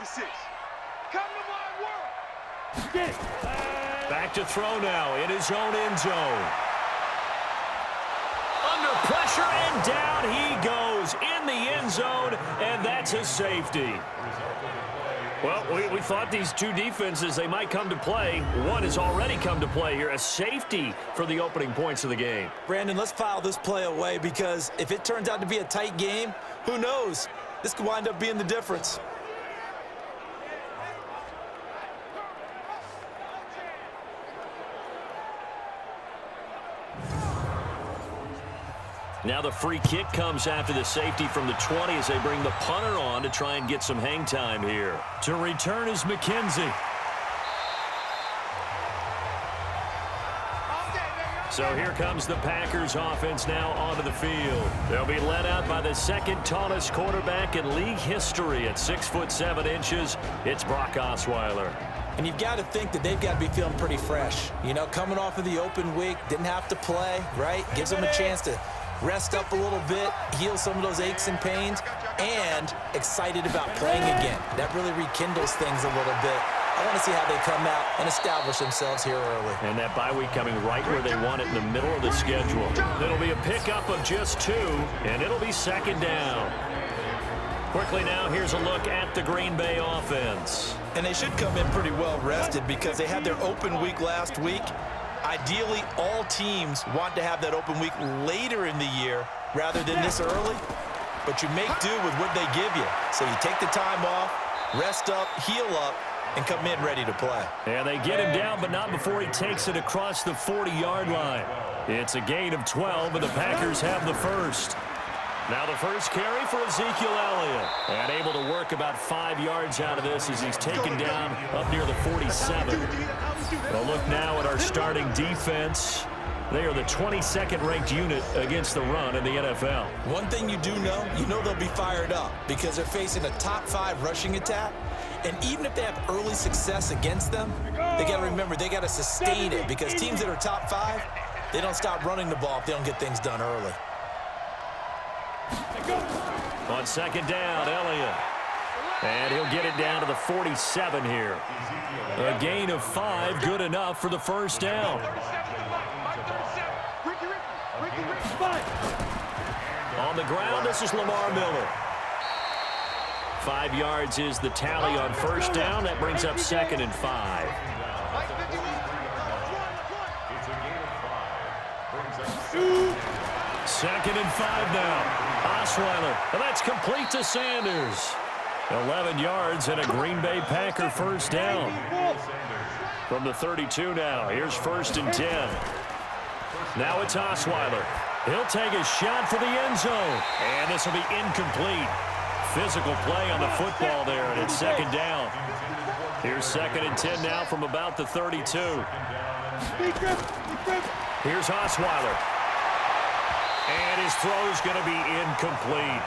6. Come to my world. Get it. Back to throw now in his own end zone. Under pressure and down he goes in the end zone, and that's a safety. Well, we thought these two defenses, they might come to play. One has already come to play here, a safety for the opening points of the game. Brandon, let's file this play away because if it turns out to be a tight game, who knows? This could wind up being the difference. Now the free kick comes after the safety from the 20 as they bring the punter on to try and get some hang time here. To return is McKenzie. So here comes the Packers offense now onto the field. They'll be led out by the second tallest quarterback in league history at 6'7". It's Brock Osweiler. And you've got to think that they've got to be feeling pretty fresh. You know, coming off of the open week, didn't have to play, right? Gives them a chance to rest up a little bit, heal some of those aches and pains, and excited about playing again. That really rekindles things a little bit. I want to see how they come out and establish themselves here early. And that bye week coming right where they want it in the middle of the schedule. It'll be a pickup of just 2, and it'll be second down. Quickly now, here's a look at the Green Bay offense. And they should come in pretty well rested because they had their open week last week. Ideally, all teams want to have that open week later in the year rather than this early. But you make do with what they give you. So you take the time off, rest up, heal up, and come in ready to play. And they get him down, but not before he takes it across the 40-yard line. It's a gain of 12, and the Packers have the first. Now the first carry for Ezekiel Elliott. And able to work about 5 yards out of this as he's taken down up near the 47. We'll look now at our starting defense. They are the 22nd ranked unit against the run in the NFL. One thing you do know, they'll be fired up because they're facing a top 5 rushing attack. And even if they have early success against them, they got to remember they got to sustain it because teams that are top 5, they don't stop running the ball if they don't get things done early. On second down, Elliott. And he'll get it down to the 47 here. A gain of 5, good enough for the first down. On the ground, this is Lamar Miller. 5 yards is the tally on first down. That brings up second and 5. Second and 5 now. Osweiler, and that's complete to Sanders. 11 yards and a Green Bay Packer first down. From the 32 now, here's first and 10. Now it's Osweiler. He'll take a shot for the end zone, and this will be incomplete. Physical play on the football there, and it's second down. Here's second and 10 now from about the 32. Here's Osweiler. And his throw is going to be incomplete.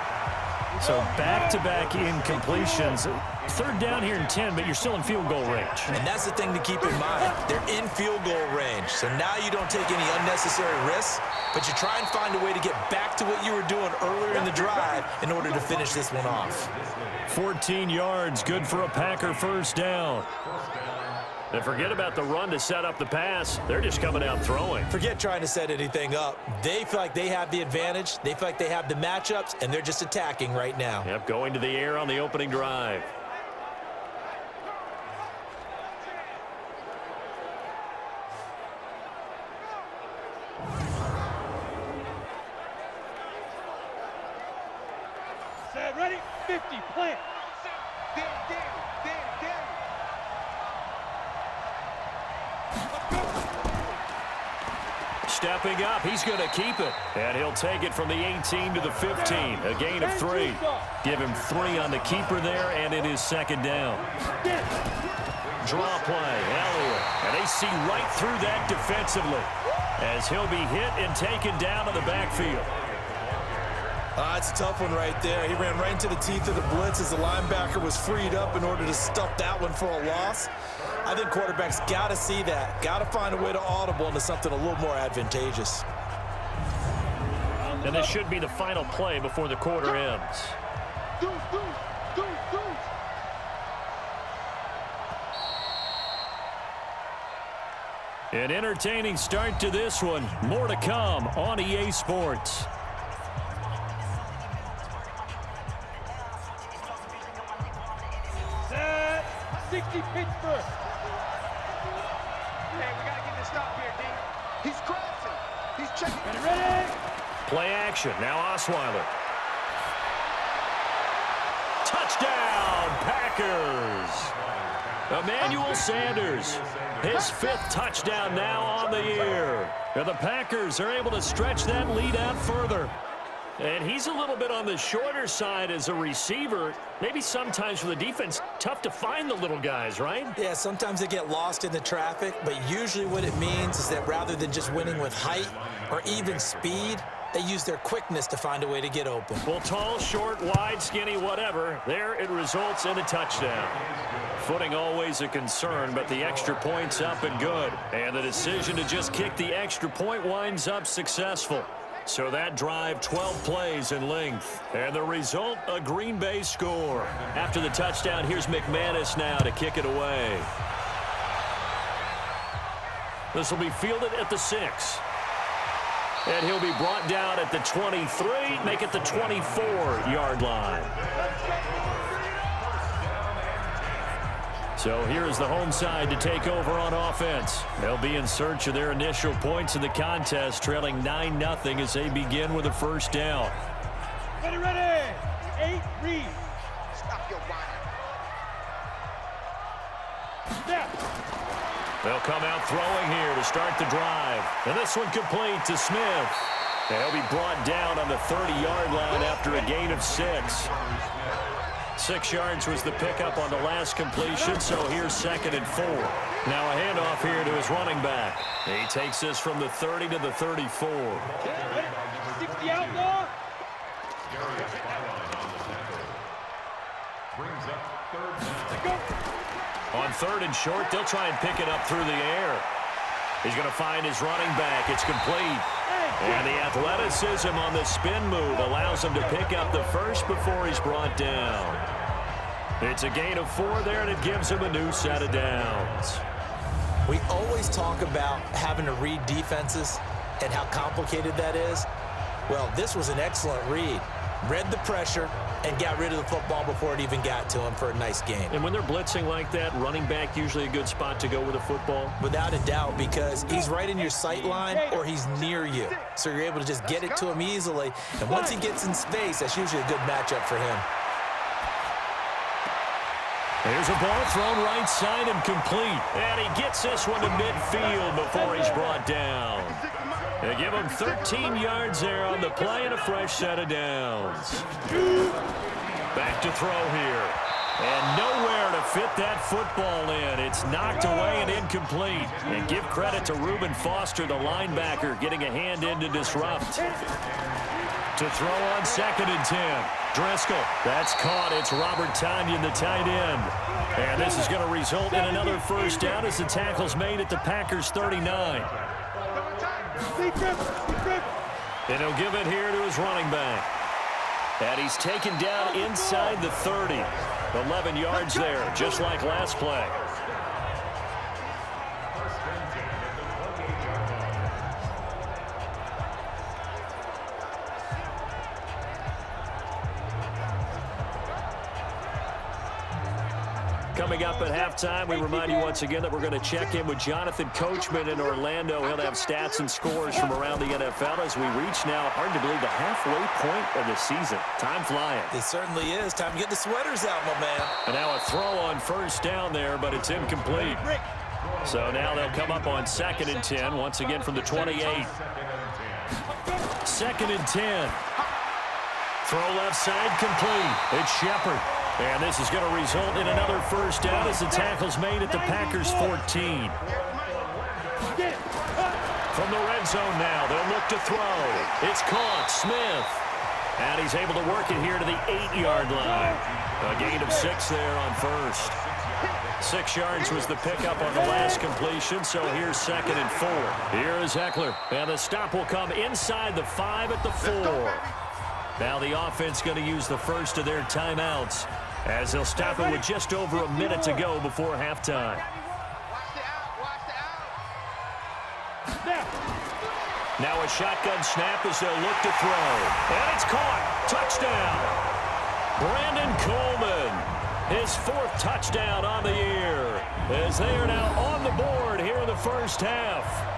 So back-to-back incompletions. Third down here in 10, but you're still in field goal range. And that's the thing to keep in mind. They're in field goal range. So now you don't take any unnecessary risks, but you try and find a way to get back to what you were doing earlier in the drive in order to finish this one off. 14 yards, good for a Packer first down. And forget about the run to set up the pass. They're just coming out throwing. Forget trying to set anything up. They feel like they have the advantage. They feel like they have the matchups, and they're just attacking right now. Yep, going to the air on the opening drive. Set, ready, 50, plant. Stepping up, he's going to keep it. And he'll take it from the 18 to the 15. A gain of 3. Give him 3 on the keeper there, and it is second down. Draw play, Elliott. And they see right through that defensively as he'll be hit and taken down to the backfield. It's a tough one right there. He ran right into the teeth of the blitz as the linebacker was freed up in order to stuff that one for a loss. I think quarterbacks got to see that. Got to find a way to audible into something a little more advantageous. And this should be the final play before the quarter ends. An entertaining start to this one. More to come on EA Sports. Set. 60 Pittsburgh. Hey, we got to get this stop here, D. He's crossing. He's checking. Ready? Play action. Now Osweiler. Touchdown, Packers. Emmanuel Sanders, his 5th touchdown now on the year. And the Packers are able to stretch that lead out further. And he's a little bit on the shorter side as a receiver. Maybe sometimes for the defense, tough to find the little guys, right? Yeah, sometimes they get lost in the traffic, but usually what it means is that rather than just winning with height or even speed, they use their quickness to find a way to get open. Well, tall, short, wide, skinny, whatever, there it results in a touchdown. Footing always a concern, but the extra point's up and good. And the decision to just kick the extra point winds up successful. So that drive, 12 plays in length. And the result, a Green Bay score. After the touchdown, here's McManus now to kick it away. This will be fielded at the 6. And he'll be brought down at the 23, make it the 24-yard line. So here's the home side to take over on offense. They'll be in search of their initial points in the contest, trailing 9-0 as they begin with a first down. Ready. 8 read. Stop your whining. Snap. They'll come out throwing here to start the drive. And this one complete to Smith. And he'll be brought down on the 30-yard line after a gain of 6. 6 yards was the pickup on the last completion, so here's 2nd and 4. Now a handoff here to his running back. He takes this from the 30 to the 34. 60 outlaw. Brings up 3rd down. On 3rd and short, they'll try and pick it up through the air. He's going to find his running back. It's complete. And the athleticism on the spin move allows him to pick up the first before he's brought down. It's a gain of 4 there, and it gives him a new set of downs. We always talk about having to read defenses and how complicated that is. Well, this was an excellent read. Read the pressure and got rid of the football before it even got to him for a nice game. And when they're blitzing like that, running back usually a good spot to go with the football? Without a doubt, because he's right in your sight line or he's near you. So you're able to just get it to him easily. And once he gets in space, that's usually a good matchup for him. There's a ball thrown right side and complete. And he gets this one to midfield before he's brought down. They give him 13 yards there on the play and a fresh set of downs. Back to throw here. And nowhere to fit that football in. It's knocked away and incomplete. And give credit to Reuben Foster, the linebacker, getting a hand in to disrupt. To throw on 2nd and 10. Driscoll, that's caught. It's Robert Tonyan, the tight end. And this is going to result in another first down as the tackle's made at the Packers' 39. And he'll give it here to his running back. And he's taken down inside the 30. 11 yards there, just like last play. Coming up at halftime, we remind you once again that we're going to check in with Jonathan Coachman in Orlando. He'll have stats and scores from around the NFL as we reach now, hard to believe, the halfway point of the season. Time flying. It certainly is. Time to get the sweaters out, my man. And now a throw on first down there, but it's incomplete. So now they'll come up on 2nd and 10, once again from the 28. 2nd and 10. Throw left side complete. It's Shepard. And this is going to result in another first down as the tackle's made at the Packers' 14. From the red zone now, they'll look to throw. It's caught. Smith. And he's able to work it here to the 8-yard line. A gain of 6 there on first. 6 yards was the pickup on the last completion, so here's 2nd and 4. Here is Eckler. And the stop will come inside the 5 at the 4. Now the offense going to use the first of their timeouts as they'll stop it with just over a minute to go before halftime. Now a shotgun snap as they'll look to throw. And it's caught. Touchdown. Brandon Coleman. His 4th touchdown on the year as they are now on the board here in the first half.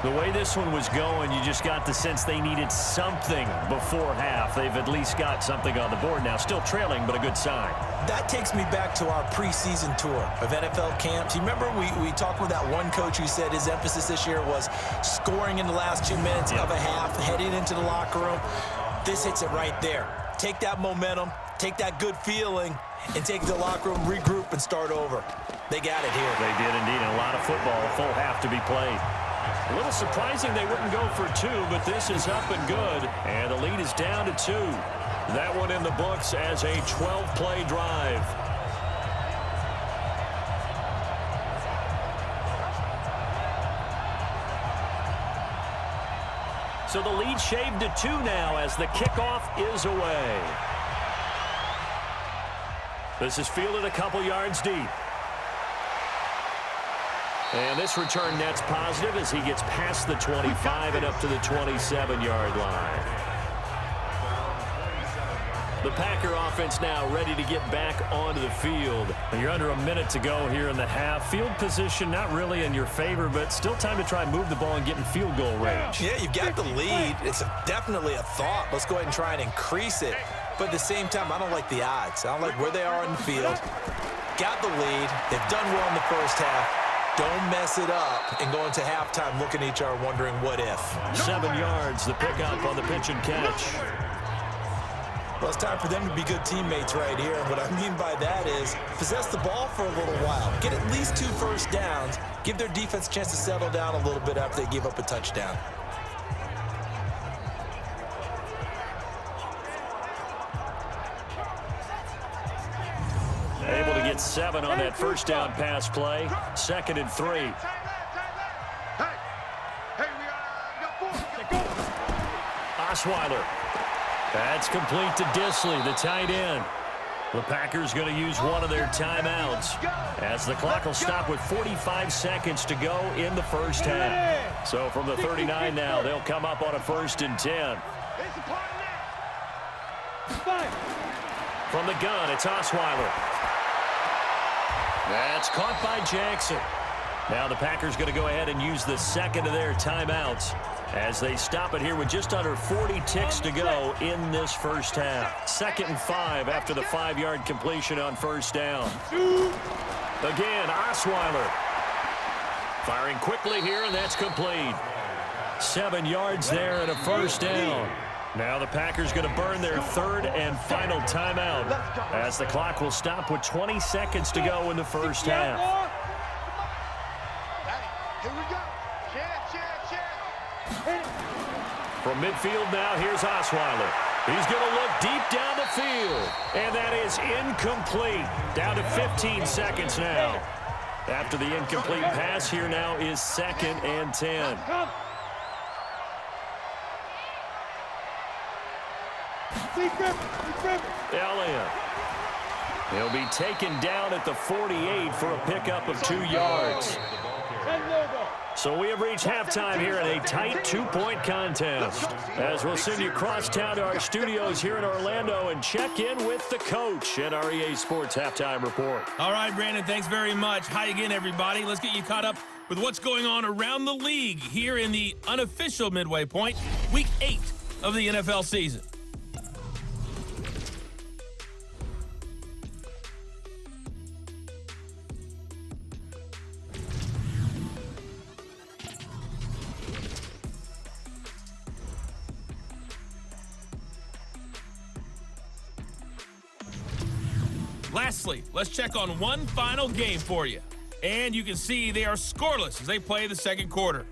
The way this one was going, you just got the sense they needed something before half. They've at least got something on the board now. Still trailing, but a good sign. That takes me back to our preseason tour of NFL camps. You remember we talked with that one coach who said his emphasis this year was scoring in the last 2 minutes of a half, heading into the locker room. This hits it right there. Take that momentum, take that good feeling, and take it to the locker room, regroup, and start over. They got it here. They did indeed. And a lot of football, a full half to be played. A little surprising they wouldn't go for 2, but this is up and good. And the lead is down to 2. That one in the books as a 12-play drive. So the lead shaved to 2 now as the kickoff is away. This is fielded a couple yards deep. And this return net's positive as he gets past the 25 and up to the 27-yard line. The Packer offense now ready to get back onto the field. You're under a minute to go here in the half. Field position not really in your favor, but still time to try and move the ball and get in field goal range. Yeah, you've got the lead. It's definitely a thought. Let's go ahead and try and increase it. But at the same time, I don't like the odds. I don't like where they are in the field. Got the lead. They've done well in the first half. Don't mess it up and go into halftime looking at each other wondering what if. 7 yards, the pickup on the pitch and catch. Well, it's time for them to be good teammates right here. And what I mean by that is possess the ball for a little while. Get at least 2 first downs. Give their defense a chance to settle down a little bit after they give up a touchdown. Able to get 7 on that first down pass play. 2nd and 3. Osweiler. That's complete to Disley, the tight end. The Packers going to use one of their timeouts as the clock will stop with 45 seconds to go in the first half. So from the 39 now, they'll come up on a 1st and 10. From the gun, it's Osweiler. That's caught by Jackson. Now the Packers going to go ahead and use the 2nd of their timeouts as they stop it here with just under 40 ticks to go in this first half. 2nd and 5 after the 5-yard completion on first down. Again, Osweiler. Firing quickly here, and that's complete. 7 yards there and a first down. Now the Packers going to burn their 3rd and final timeout as the clock will stop with 20 seconds to go in the first half. Here we go. From midfield now, here's Osweiler. He's going to look deep down the field, and that is incomplete. Down to 15 seconds now. After the incomplete pass, here now is 2nd and 10. Elliott. He'll be taken down at the 48 for a pickup of 2 yards. So we have reached halftime here in a tight 2-point contest. As we'll send you across town to our studios here in Orlando and check in with the coach at our EA Sports Halftime Report. All right, Brandon, thanks very much. Hi again, everybody. Let's get you caught up with what's going on around the league here in the unofficial midway point, Week 8 of the NFL season. Lastly, let's check on one final game for you. And you can see they are scoreless as they play the second quarter.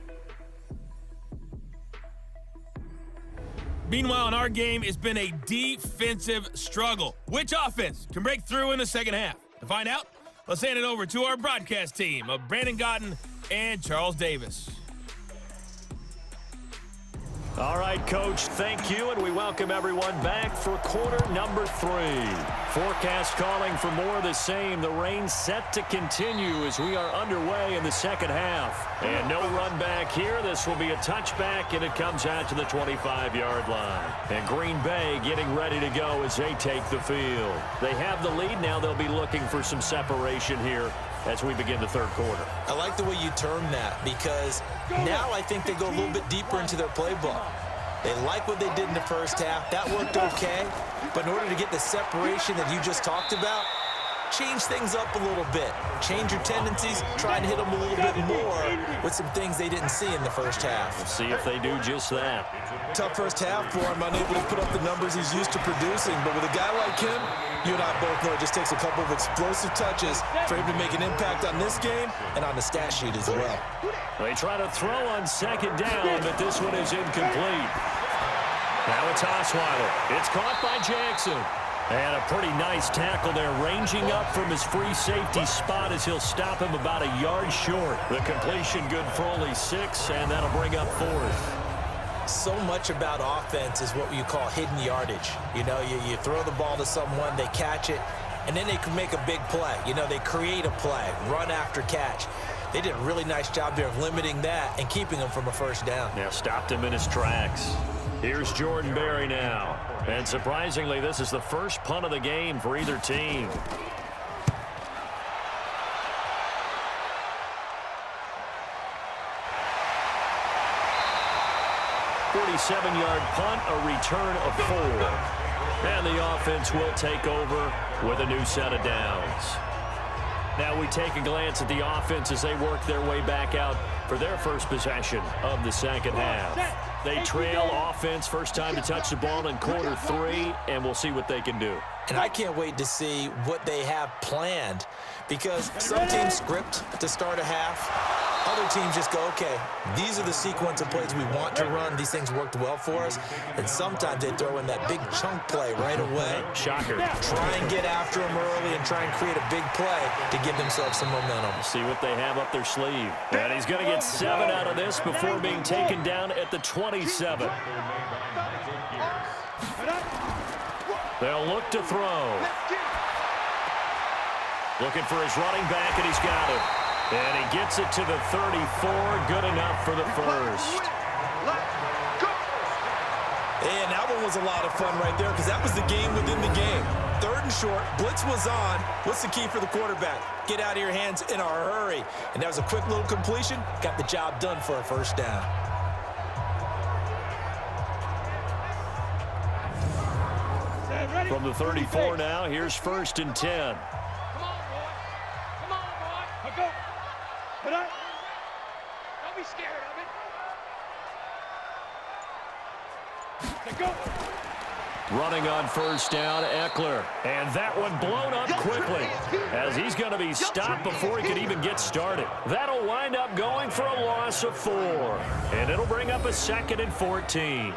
Meanwhile, in our game, it's been a defensive struggle. Which offense can break through in the second half? To find out, let's hand it over to our broadcast team of Brandon Gotten and Charles Davis. All right, Coach, thank you, and we welcome everyone back for quarter number 3. Forecast calling for more of the same. The rain set to continue as we are underway in the second half. And no run back here. This will be a touchback, and it comes out to the 25-yard line. And Green Bay getting ready to go as they take the field. They have the lead now. They'll be looking for some separation here as we begin the third quarter. I like the way you term that, because now I think they go a little bit deeper into their playbook. They like what they did in the first half. That worked okay. But in order to get the separation that you just talked about, change things up a little bit. Change your tendencies. Try and hit them a little bit more with some things they didn't see in the first half. We'll see if they do just that. Tough first half for him, unable to put up the numbers he's used to producing. But with a guy like him, you and I both know it just takes a couple of explosive touches for him to make an impact on this game and on the stat sheet as well. They try to throw on second down, but this one is incomplete. Now it's Osweiler. It's caught by Jackson. And a pretty nice tackle there, ranging up from his free safety spot as he'll stop him about a yard short. The completion good for only 6, and that'll bring up 4th. So much about offense is what you call hidden yardage. You know, you throw the ball to someone, they catch it, and then they can make a big play. You know, they create a play, run after catch. They did a really nice job there of limiting that and keeping him from a first down. Yeah, stopped him in his tracks. Here's Jordan Berry now. And surprisingly, this is the first punt of the game for either team. "47-yard punt, a return of 4. And the offense will take over with a new set of downs. Now we take a glance at the offense as they work their way back out for their first possession of the second half. They trail offense, first time to touch the ball in quarter 3, and we'll see what they can do. And I can't wait to see what they have planned, because some teams script to start a half. Other teams just go, okay, these are the sequence of plays we want to run. These things worked well for us. And sometimes they throw in that big chunk play right away. Shocker. Try and get after them early and try and create a big play to give themselves some momentum. See what they have up their sleeve. And he's going to get 7 out of this before being taken down at the 27. They'll look to throw. Looking for his running back, and he's got it. And he gets it to the 34. Good enough for the first. And that one was a lot of fun right there, because that was the game within the game. 3rd and short, blitz was on. What's the key for the quarterback? Get out of your hands in a hurry. And that was a quick little completion. Got the job done for a first down. From the 34 now, here's 1st and 10. Don't be scared of it. Go. Running on first down, Eckler. And that one blown up quickly as he's going to be stopped before he could even get started. That'll wind up going for a loss of 4. And it'll bring up a 2nd and 14.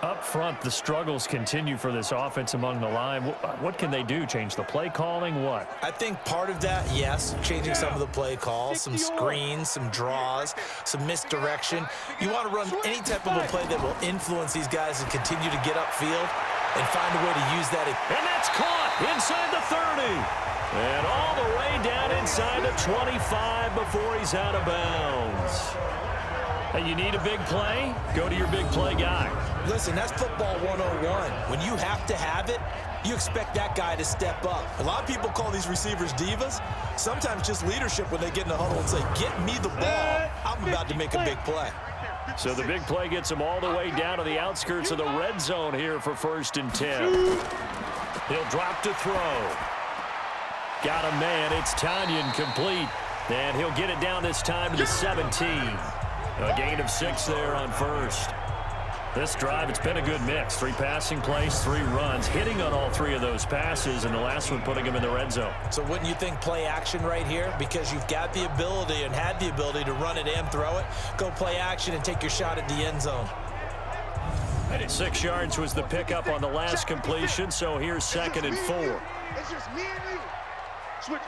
Up front, the struggles continue for this offense among the line. What can they do? Change the play calling? What? I think part of that, yes, changing some of the play calls, some screens, some draws, some misdirection. You want to run any type of a play that will influence these guys and continue to get upfield and find a way to use that. And that's caught inside the 30. And all the way down inside the 25 before he's out of bounds. Hey, you need a big play? Go to your big play guy. Listen, that's football 101. When you have to have it, you expect that guy to step up. A lot of people call these receivers divas. Sometimes just leadership when they get in the huddle and say, get me the ball. I'm about to make a big play. So the big play gets him all the way down to the outskirts of the red zone here for 1st and 10. He'll drop to throw. Got a man. It's Tanyan complete. And he'll get it down this time to the 17. A gain of 6 there on first. This drive, it's been a good mix. 3 passing plays, 3 runs, hitting on all 3 of those passes, and the last one putting him in the red zone. So wouldn't you think play action right here? Because you've got the ability and had the ability to run it and throw it. Go play action and take your shot at the end zone. 6 yards was the pickup on the last completion, so here's 2nd and 4. It's just me and you. Switch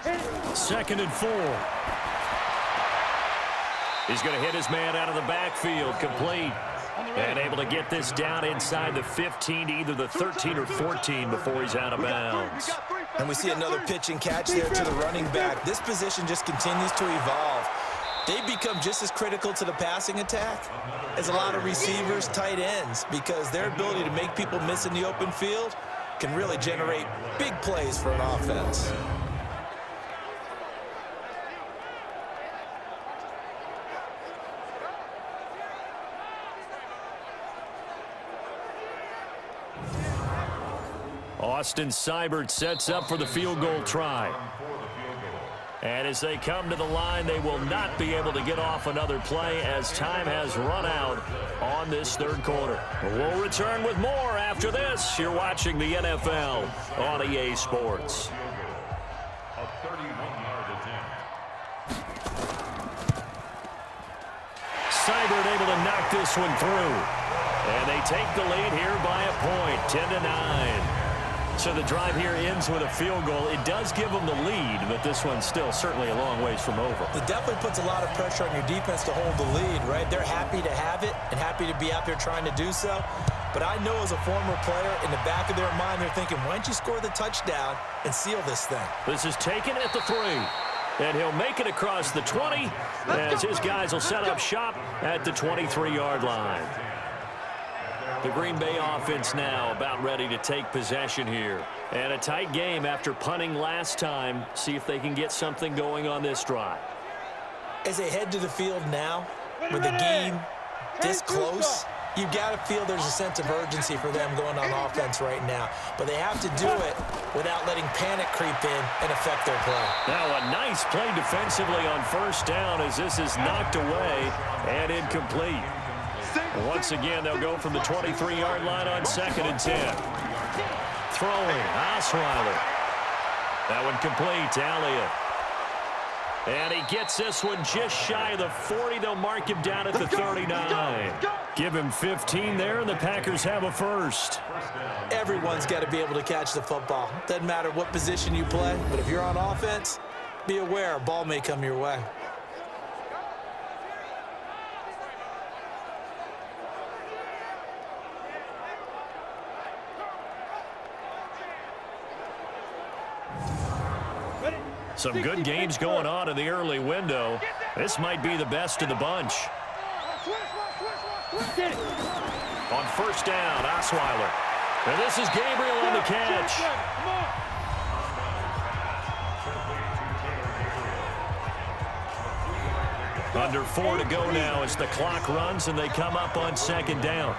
it. 2nd and 4. He's going to hit his man out of the backfield, complete. And able to get this down inside the 15 to either the 13 or 14 before he's out of bounds. And we see another pitch and catch there to the running back. This position just continues to evolve. They've become just as critical to the passing attack as a lot of receivers, tight ends, because their ability to make people miss in the open field can really generate big plays for an offense. Austin Seibert sets up for the field goal try. And as they come to the line, they will not be able to get off another play as time has run out on this third quarter. We'll return with more after this. You're watching the NFL on EA Sports. A 31-yard attempt. Seibert able to knock this one through. And they take the lead here by a point, 10-9. So the drive here ends with a field goal. It does give them the lead, but this one's still certainly a long ways from over. It definitely puts a lot of pressure on your defense to hold the lead, right? They're happy to have it and happy to be out there trying to do so. But I know as a former player, in the back of their mind, they're thinking, why don't you score the touchdown and seal this thing? This is taken at the 3. And he'll make it across the 20 as his guys will set up shop at the 23-yard line. The Green Bay offense now about ready to take possession here. And a tight game after punting last time. See if they can get something going on this drive. As they head to the field now, with the game this close, you've got to feel there's a sense of urgency for them going on offense right now. But they have to do it without letting panic creep in and affect their play. Now a nice play defensively on first down as this is knocked away and incomplete. Once again, they'll go from the 23-yard line on 2nd and 10. Throwing, Osweiler. That one complete to Elliott. And he gets this one just shy of the 40. They'll mark him down at the 39. Give him 15 there, and the Packers have a first. Everyone's got to be able to catch the football. Doesn't matter what position you play, but if you're on offense, be aware a ball may come your way. Some good games going on in the early window. This might be the best of the bunch. On first down, Osweiler. And this is Gabriel on the catch. Under 4 to go now as the clock runs and they come up on 2nd down.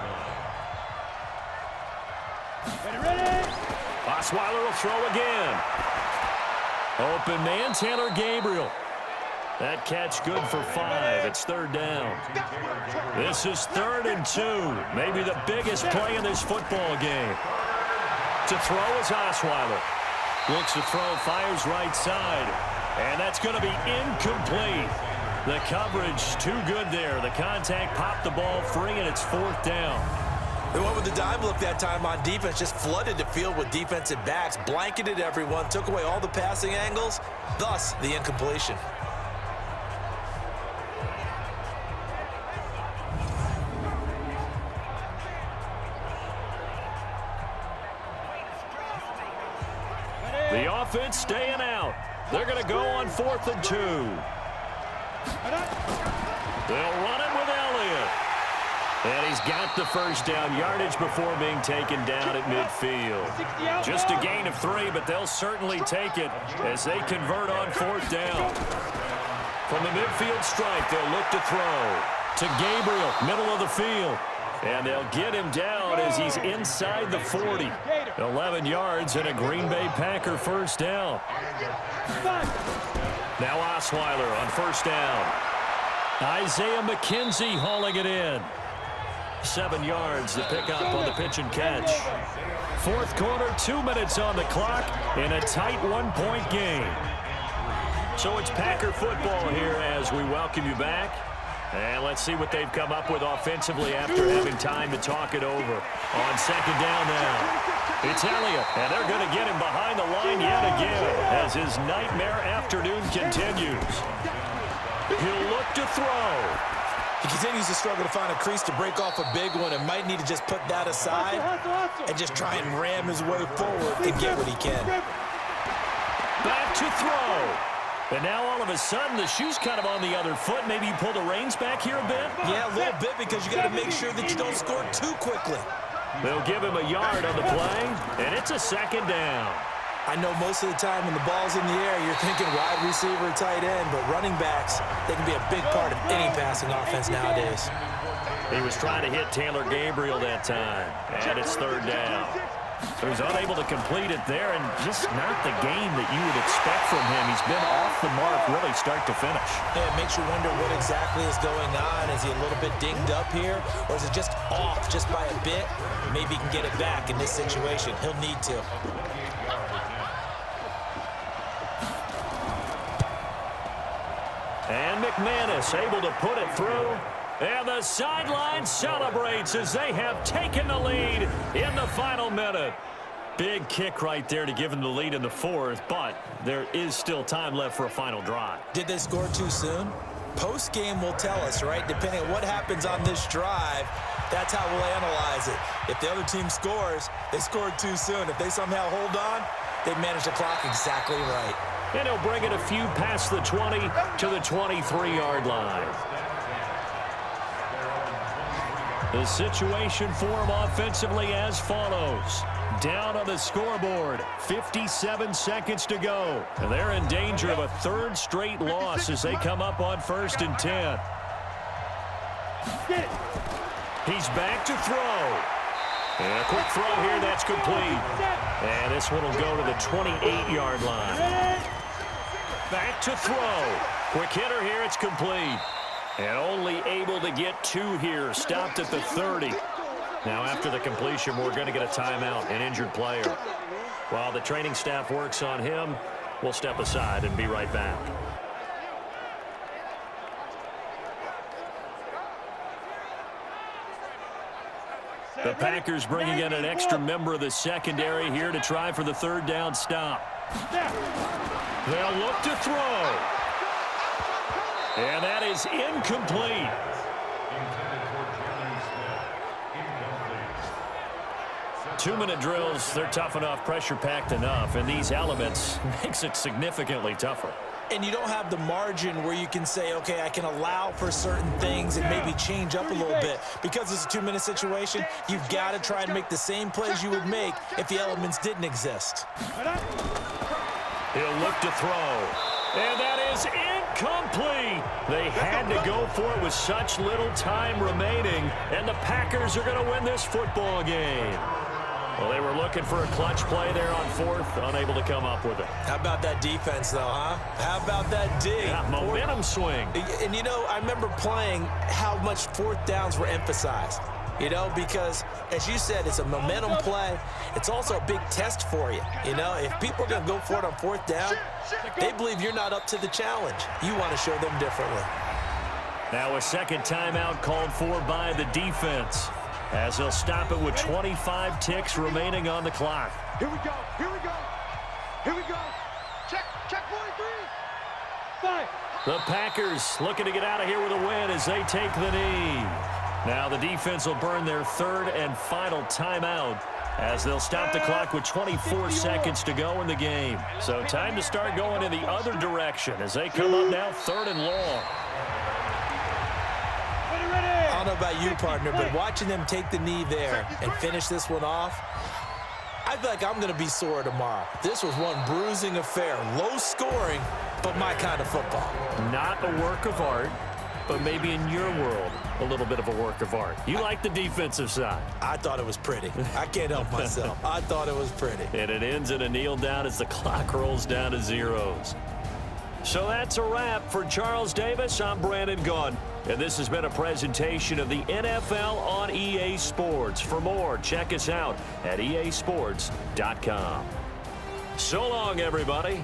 Osweiler will throw again. Open man, Taylor Gabriel. That catch good for 5. It's 3rd down. This is 3rd and 2. Maybe the biggest play in this football game. To throw is Osweiler. Looks to throw, fires right side. And that's going to be incomplete. The coverage too good there. The contact popped the ball free, and it's 4th down. They went with the dime look that time on defense, just flooded the field with defensive backs, blanketed everyone, took away all the passing angles, thus the incompletion. The offense staying out. They're going to go on 4th and 2. They'll run it with Elliott. And he's got the first down yardage before being taken down at midfield. Just a gain of 3, but they'll certainly take it as they convert on 4th down. From the midfield stripe, they'll look to throw to Gabriel, middle of the field. And they'll get him down as he's inside the 40. 11 yards and a Green Bay Packer first down. Now Osweiler on first down. Isaiah McKenzie hauling it in. 7 yards to pick up on the pitch and catch. 4th quarter, 2 minutes on the clock in a tight 1-point game. So it's Packer football here as we welcome you back. And let's see what they've come up with offensively after having time to talk it over. On 2nd down now, it's Elliott, and they're going to get him behind the line yet again as his nightmare afternoon continues. He'll look to throw. He continues to struggle to find a crease to break off a big one and might need to just put that aside and just try and ram his way forward and get what he can. Back to throw. And now all of a sudden the shoe's kind of on the other foot. Maybe you pull the reins back here a bit? Yeah, a little bit, because you got to make sure that you don't score too quickly. They'll give him a yard on the play, and it's a second down. I know most of the time when the ball's in the air, you're thinking wide receiver, tight end, but running backs, they can be a big part of any passing offense nowadays. He was trying to hit Taylor Gabriel that time, and it's third down. He was unable to complete it there, and just not the game that you would expect from him. He's been off the mark really start to finish. Yeah, it makes you wonder what exactly is going on. Is he a little bit dinged up here, or is it just off just by a bit? Maybe he can get it back in this situation. He'll need to. And McManus able to put it through. And the sideline celebrates as they have taken the lead in the final minute. Big kick right there to give them the lead in the fourth, but there is still time left for a final drive. Did they score too soon? Post-game will tell us, right? Depending on what happens on this drive, that's how we'll analyze it. If the other team scores, they scored too soon. If they somehow hold on, they manage the clock exactly right. And he'll bring it a few past the 20 to the 23-yard line. The situation for him offensively as follows. Down on the scoreboard, 57 seconds to go. And they're in danger of a third straight loss as they come up on 1st and 10. He's back to throw. And a quick throw here, that's complete. And this one will go to the 28-yard line. Back to throw. Quick hitter here, it's complete. And only able to get 2 here, stopped at the 30. Now after the completion, we're going to get a timeout, an injured player. While the training staff works on him, we'll step aside and be right back. The Packers bringing in an extra member of the secondary here to try for the third down stop. They'll look to throw. And that is incomplete. 2-minute drills, they're tough enough, pressure-packed enough, and these elements makes it significantly tougher. And you don't have the margin where you can say, okay, I can allow for certain things and maybe change up a little bit. Because it's a 2-minute situation, you've got to try and make the same plays you would make if the elements didn't exist. He'll look to throw. And that is incomplete. They had to go for it with such little time remaining, and the Packers are going to win this football game. Well, they were looking for a clutch play there on 4th, unable to come up with it. How about that defense, though, huh? How about that D? Yeah, momentum swing. And, you know, I remember playing how much 4th downs were emphasized. You know, because, as you said, it's a momentum play. It's also a big test for you. You know, if people are going to go for it on 4th down, they believe you're not up to the challenge. You want to show them differently. Now a second timeout called for by the defense, as they'll stop it with 25 ticks remaining on the clock. Here we go. Here we go. Here we go. Check 43. 5. The Packers looking to get out of here with a win as they take the knee. Now the defense will burn their 3rd and final timeout as they'll stop the clock with 24 seconds to go in the game. So time to start going in the other direction as they come up now 3rd and long. I don't know about you, partner, but watching them take the knee there and finish this one off, I feel like I'm going to be sore tomorrow. This was one bruising affair. Low scoring, but my kind of football. Not a work of art, but maybe in your world, a little bit of a work of art. You like the defensive side. I thought it was pretty. I can't help myself. I thought it was pretty. And it ends in a kneel down as the clock rolls down to zeros. So that's a wrap for Charles Davis. I'm Brandon Gaudin. And this has been a presentation of the NFL on EA Sports. For more, check us out at easports.com. So long, everybody.